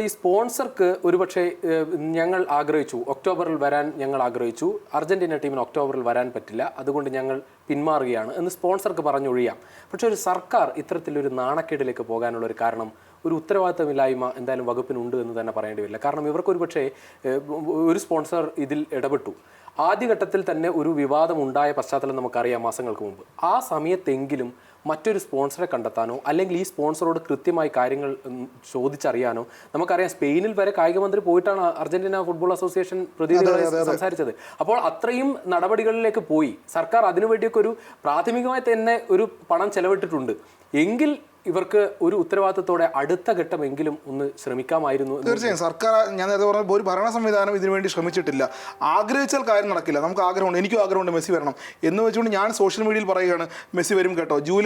ഈ സ്പോൺസർക്ക് ഒരുപക്ഷെ ഞങ്ങൾ ആഗ്രഹിച്ചു, ഒക്ടോബറിൽ വരാൻ ഞങ്ങൾ ആഗ്രഹിച്ചു, അർജന്റീന ടീമിന് ഒക്ടോബറിൽ വരാൻ പറ്റില്ല, അതുകൊണ്ട് ഞങ്ങൾ പിന്മാറുകയാണ് എന്ന് സ്പോൺസർക്ക് പറഞ്ഞൊഴിയാം. പക്ഷേ ഒരു സർക്കാർ ഇത്തരത്തിലൊരു നാണക്കേടിലേക്ക് പോകാനുള്ള ഒരു കാരണം ഒരു ഉത്തരവാദിത്തമില്ലായ്മ എന്തായാലും വകുപ്പിനുണ്ട് എന്ന് തന്നെ പറയേണ്ടി വരില്ല. കാരണം ഇവർക്കൊരു പക്ഷേ ഒരു സ്പോൺസർ ഇതിൽ ഇടപെട്ടു. ആദ്യഘട്ടത്തിൽ തന്നെ ഒരു വിവാദം ഉണ്ടായ പശ്ചാത്തലം നമുക്കറിയാം മാസങ്ങൾക്ക് മുമ്പ്. ആ സമയത്തെങ്കിലും മറ്റൊരു സ്പോൺസറെ കണ്ടെത്താനോ അല്ലെങ്കിൽ ഈ സ്പോൺസറോട് കൃത്യമായി കാര്യങ്ങൾ ചോദിച്ചറിയാനോ, നമുക്കറിയാം സ്പെയിനിൽ വരെ കായിക മന്ത്രി പോയിട്ടാണ് അർജന്റീന ഫുട്ബോൾ അസോസിയേഷൻ പ്രതിനിധികളെ സംസാരിച്ചത്. അപ്പോൾ അത്രയും നടപടികളിലേക്ക് പോയി സർക്കാർ അതിനുവേണ്ടിയൊക്കെ ഒരു പ്രാഥമികമായി തന്നെ ഒരു പണം ചെലവിട്ടിട്ടുണ്ട്. എങ്കിൽ ഇവർക്ക് ഒരു ഉത്തരവാദിത്തത്തോടെ അടുത്ത ഘട്ടമെങ്കിലും ഒന്ന് ശ്രമിക്കാമായിരുന്നു. തീർച്ചയായും സർക്കാർ, ഞാൻ നേരത്തെ പറഞ്ഞ ഒരു ഭരണ സംവിധാനം ഇതിനുവേണ്ടി ശ്രമിച്ചിട്ടില്ല. ആഗ്രഹിച്ചാൽ കാര്യം നടക്കില്ല. നമുക്ക് ആഗ്രഹമുണ്ട്, എനിക്കും ആഗ്രഹമുണ്ട് മെസ്സി വരണം എന്ന് വെച്ചുകൊണ്ട് ഞാൻ സോഷ്യൽ മീഡിയയിൽ പറയുകയാണ് മെസ്സി വരും കേട്ടോ, ജൂൺ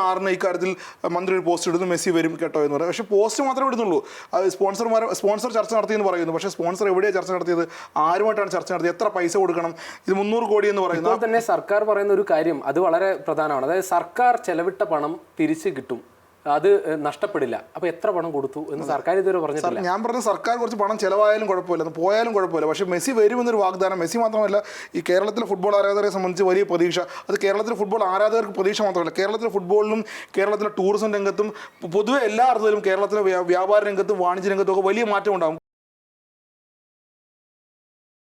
6 ഇക്കാര്യത്തിൽ മന്ത്രി ഒരു പോസ്റ്റ് ഇടുന്നു, മെസ്സി വരും കേട്ടോ എന്ന് പറയും. പക്ഷേ പോസ്റ്റ് മാത്രമേ ഇടുന്നുള്ളൂ. അത് സ്പോൺസർ ചർച്ച നടത്തിയെന്ന് പറയുന്നു. പക്ഷേ സ്പോൺസർ എവിടെയാണ് ചർച്ച നടത്തിയത്? ആരുമായിട്ടാണ് ചർച്ച നടത്തിയത്? എത്ര പൈസ കൊടുക്കണം? ഇത് 300 കോടി എന്ന് പറയുന്നത്. ഇപ്പോൾ തന്നെ സർക്കാർ പറയുന്ന ഒരു കാര്യം അത് വളരെ പ്രധാനമാണ്. അതായത് സർക്കാർ ചെലവിട്ട പണം തിരിച്ച് കിട്ടും, അത് നഷ്ടപ്പെടില്ല. അപ്പോൾ എത്ര പണം കൊടുത്തു എന്ന് സർക്കാർ ഇതുവരെ പറഞ്ഞിട്ടില്ല. ഞാൻ പറഞ്ഞ സർക്കാർ കുറച്ച് പണം ചിലവായാലും കുഴപ്പമില്ല, അത് പോയാലും കുഴപ്പമില്ല. പക്ഷേ മെസ്സി വരുമെന്നൊരു വാഗ്ദാനം. മെസ്സി മാത്രമല്ല, ഈ കേരളത്തിലെ ഫുട്ബോൾ ആരാധകരെ സംബന്ധിച്ച് വലിയ പ്രതീക്ഷ. അത് കേരളത്തിലെ ഫുട്ബോൾ ആരാധകർക്ക് പ്രതീക്ഷ മാത്രമല്ല, കേരളത്തിലെ ഫുട്ബോളിലും കേരളത്തിലെ ടൂറിസം രംഗത്തും പൊതുവെ എല്ലാ അർത്ഥത്തിലും കേരളത്തിലെ വ്യാപാര രംഗത്തും വാണിജ്യ രംഗത്തും ഒക്കെ വലിയ മാറ്റം ഉണ്ടാകും.